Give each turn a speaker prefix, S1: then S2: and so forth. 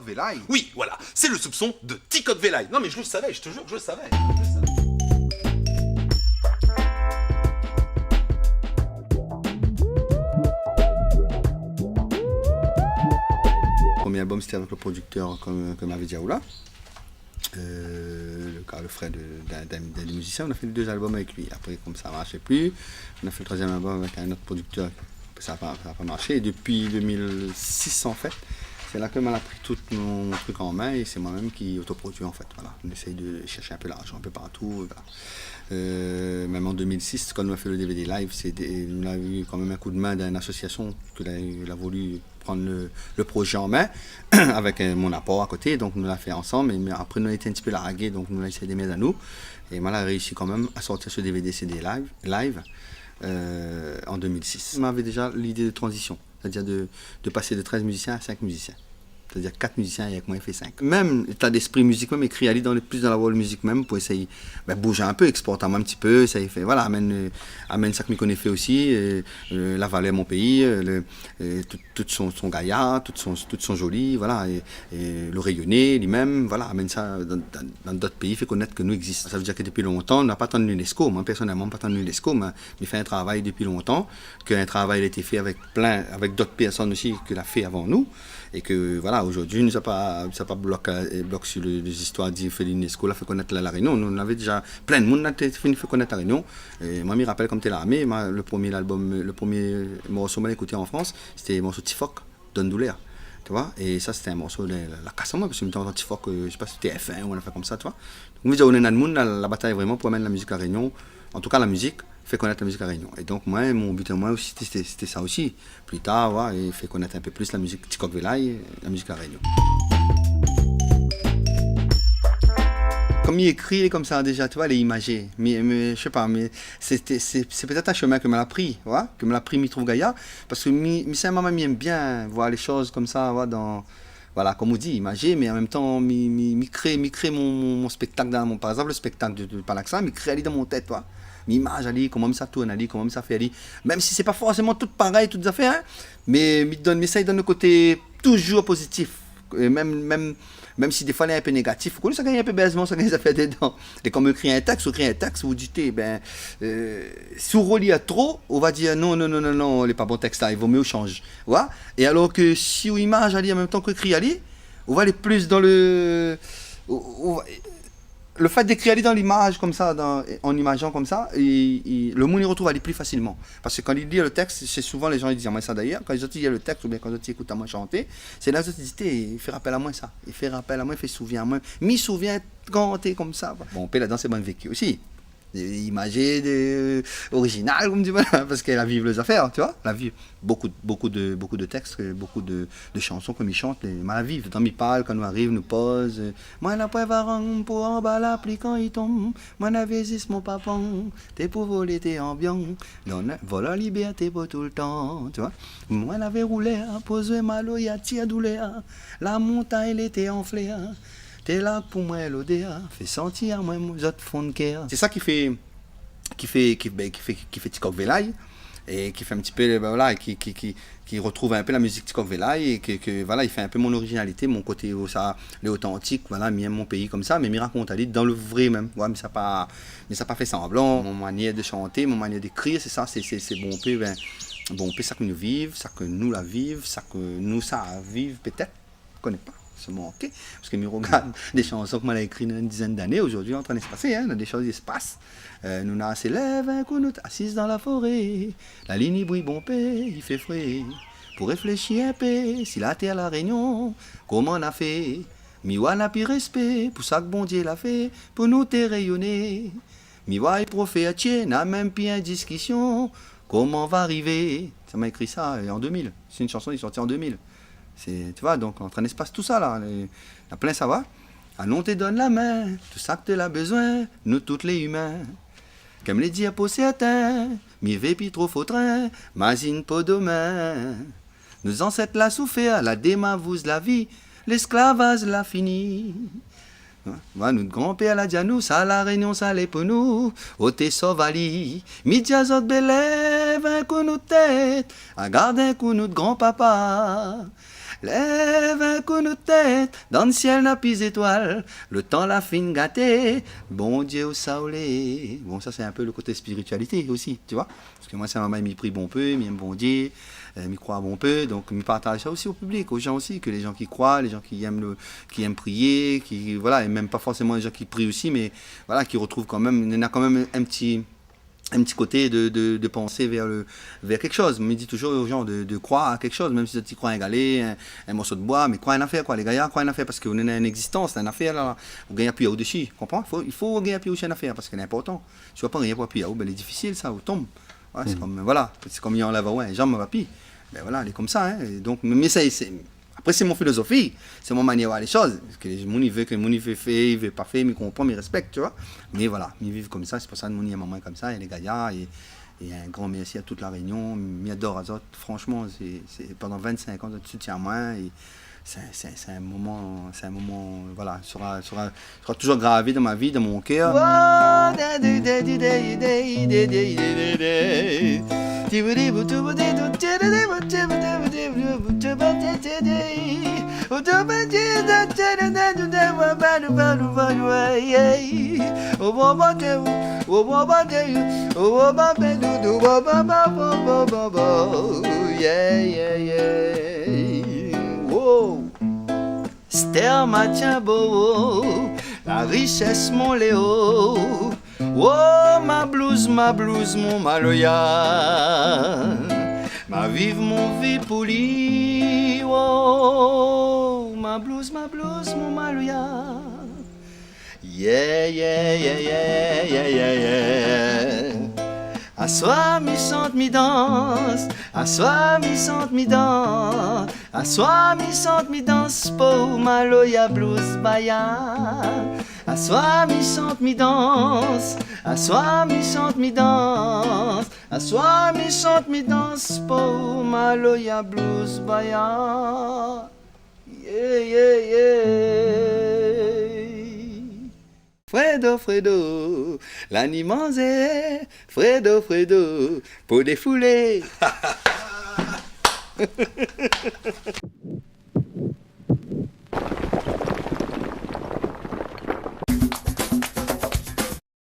S1: Tikok Velay.
S2: Oui, voilà, c'est le soupçon de Tikok Velay. Non mais je le savais, je te jure que je le savais.
S1: Le premier album, c'était avec le producteur comme Mavé Diaoula, le frère d'un des musiciens. On a fait les 2 albums avec lui. Après, comme ça ne marchait plus, on a fait le 3e album avec un autre producteur. Ça n'a pas marché. Et depuis 2006, en fait, c'est là que m'a pris tout mon truc en main et c'est moi-même qui autoproduit, en fait. Voilà. On essaye de chercher un peu l'argent un peu partout. Voilà. Même en 2006, quand on a fait le DVD live, on a eu quand même un coup de main d'une association qui a voulu prendre le projet en main avec mon apport à côté, donc nous l'a fait ensemble. Mais après, nous a été un petit peu largués, donc nous a essayé d'aider à nous. Et moi, j'ai réussi quand même à sortir ce DVD CD live en 2006. On avait déjà l'idée de transition, c'est-à-dire de passer de 13 musiciens à 5 musiciens. C'est-à-dire 4 musiciens et avec moi il fait 5. Même l'état d'esprit musique, même écrit, aller plus dans la world music même pour essayer bouger un peu, exporter un petit peu, ça y fait, voilà, amène ça que qu'on fait aussi, la Valais mon pays, tout son gaillard, tout son joli, voilà, et le rayonné lui-même, voilà, amène ça dans d'autres pays, fait connaître que nous existons. Ça veut dire que depuis longtemps, on n'a pas attendu l'UNESCO, moi personnellement, pas attendu l'UNESCO, mais il fait un travail depuis longtemps, qu'un travail a été fait avec d'autres personnes aussi qui l'a fait avant nous. Et que voilà, aujourd'hui, nous n'avons pas bloc sur les histoires de l'UNESCO, là, fait connaître la Réunion. Nous, on avait déjà plein de monde qui fait connaître la Réunion. Et moi, je me rappelle comme tu es l'armée, le premier morceau que j'ai écouté en France, c'était le morceau Tifok, Don Douleur. Tu vois, et ça, c'était un morceau de la casse en moi, parce que je me disais, Tifok, je ne sais pas si c'était F1 ou on a fait comme ça, tu vois. Donc, on est dans le monde, la bataille vraiment pour amener la musique à la Réunion, en tout cas la musique. Fait connaître la musique à Réunion. Et donc moi, mon but à moi aussi, c'était ça aussi. Plus tard, voilà, et fait connaître un peu plus la musique Tikok Velay, la musique à Réunion. Comme il écrit comme ça déjà, tu vois, il est imagé. Mais je sais pas, mais c'est peut-être un chemin que me l'a pris, voilà, que me l'a pris Mitrouve Gaïa, parce que c'est un maman aime bien voir les choses comme ça, voilà, voilà, comme on dit, imagé, mais en même temps, crée mon spectacle, par exemple, le spectacle de Palaxan, il crée dans mon tête, toi. L'image, comment ça tourne, comment ça fait, même si c'est pas forcément tout pareil, toutes les affaires, hein, mais ça il donne le côté toujours positif, et même si des fois il est un peu négatif, faut que ça gagne un peu baisement, ça gagne des affaires dedans. Et quand on écrit un texte, vous dites, si on relit trop, on va dire non, il n'est pas bon texte là, il vaut mieux changer. Ouais? Et alors que si on image en même temps qu'on écrit, on va aller plus dans le fait d'écrire dans l'image comme ça, en imageant comme ça, le monde y retrouve aller plus facilement. Parce que quand il lit le texte, c'est souvent les gens ils disent moi ça d'ailleurs, quand ils lisent le texte ou bien quand ils écoutent à moi chanter, c'est là qu'ils disent il fait rappel à moi ça, il fait rappel à moi, il fait souvenir à moi, m'y souvient quand t'es comme ça. Bon, on peut là-dedans c'est bon vécu aussi. Imagé, original, comme tu vois, parce qu'elle a vécu les affaires, tu vois, elle a vu beaucoup de textes, beaucoup de chansons comme ils chantent, mais elle vivre, quand ils parlent, quand nous arrivent, nous posent, moi la poivre varang pour en bas la pluie quand il tombe, moi n'avais juste mon papa, t'es pour voler t'es ambiant, vol la liberté pour tout le temps, tu vois, moi l'avais roulé, posé malo, y a tir douleur, la montagne elle était enflée, t'es là pour moi l'odeur, fait sentir moi mes autres fonds de cœur. C'est ça qui fait Tikok Velay et qui fait un petit peu voilà, qui retrouve un peu la musique Tikok Velay et que voilà, il fait un peu mon originalité, mon côté ça, l'authentique, voilà, mon pays comme ça, mais il raconte aller dans le vrai même. Ouais, mais ça pas fait semblant. Mon manière de chanter, mon manière d'écrire, c'est ça, c'est bon peu ça que nous vivons, ça que nous la vivons, ça que nous ça vivre peut-être, je connais pas. Ok, parce que je regarde des chansons que moi j'ai écrites une dizaine d'années, aujourd'hui en train de se passer, hein, des choses qui se passent. Nous on s'élève un coup, nous assise dans la forêt, la ligne brille bon paix, il fait frais, pour réfléchir un peu, si la terre la Réunion, comment on a fait, miwa n'a plus respect, pour ça que bon Dieu l'a fait, pour nous te rayonner, miwa et prophète, n'a même plus une discussion, comment on va arriver, ça m'a écrit ça en 2000, c'est une chanson qui est sortie en 2000. Tu vois, donc en train d'espace tout ça là, la plein ça va. Allons te donne la main, tout ça que tu as besoin, nous tous les humains. Comme les dire pour certains, mi vépi trop faux train, mazine pas demain. Nos ancêtres l'a souffert, la déma vous la vie, l'esclavage l'a fini. Notre grand-père l'a dit à nous, ça la Réunion, ça l'est pour nous. Ôtez sauvali, midi à zot belève, un coup nous tête, à garder un coup notre grand-papa. Lève un coup de tête, dans le ciel n'a plus étoile, le temps la fin gâté, bon Dieu au soleil. Bon, ça c'est un peu le côté spiritualité aussi, tu vois. Parce que moi, ça m'a mis pris bon peu, m'y aime bon Dieu, m'y croit bon peu, donc m'y partage ça aussi au public, aux gens aussi, que les gens qui croient, les gens qui aiment prier, qui, voilà, et même pas forcément les gens qui prient aussi, mais voilà, qui retrouvent quand même, il y en a quand même un petit côté de penser vers quelque chose. On me dit toujours aux gens de croire à quelque chose, même si tu crois à un galet, un morceau de bois, mais crois à une affaire, quoi. Les gars, croient à une affaire parce qu'on a une existence, une affaire, là. On gagne appui au-dessus, comprends? Il faut gagner appui au-dessus une affaire parce qu'elle est important. Tu vois pas rien pour appuyer, ben, c'est difficile ça, on tombe. Ouais, c'est comme, voilà, c'est comme il y a en lave, ouais, un jambe va appuyer. Ben voilà, elle est comme ça, hein. Et donc, mais ça, après, c'est mon philosophie, c'est mon manière de voir les choses. Parce que les gens, ils veulent que les gens fait, ils veulent pas faire, mais comprennent, ils respectent, tu vois. Mais voilà, ils vivent comme ça, c'est pour ça que mon maman est comme ça, et les gaillards, et un grand merci à toute la Réunion, m'adore à autres. Franchement, c'est pendant 25 ans de soutien à moi, et c'est un moment, voilà, sera toujours gravé dans ma vie, dans mon cœur. Ster Matiabo, la richesse mon Léo. Oh ma blouse, mon maloya. Ma vive, mon vie poli. Oh ma blouse, mon maloya. Yeah, yeah, yeah, yeah, yeah, yeah, yeah. À soi mi chante mi danse, à soi mi chante mi danse, à soi mi chante mi danse pour maloya blues baya. À soi mi chante mi danse, à soi mi chante mi danse, à soi mi chante mi danse pour maloya blues baya. Yeah, yeah, yeah. Fredo, l'animanzé, Fredo, pour défouler.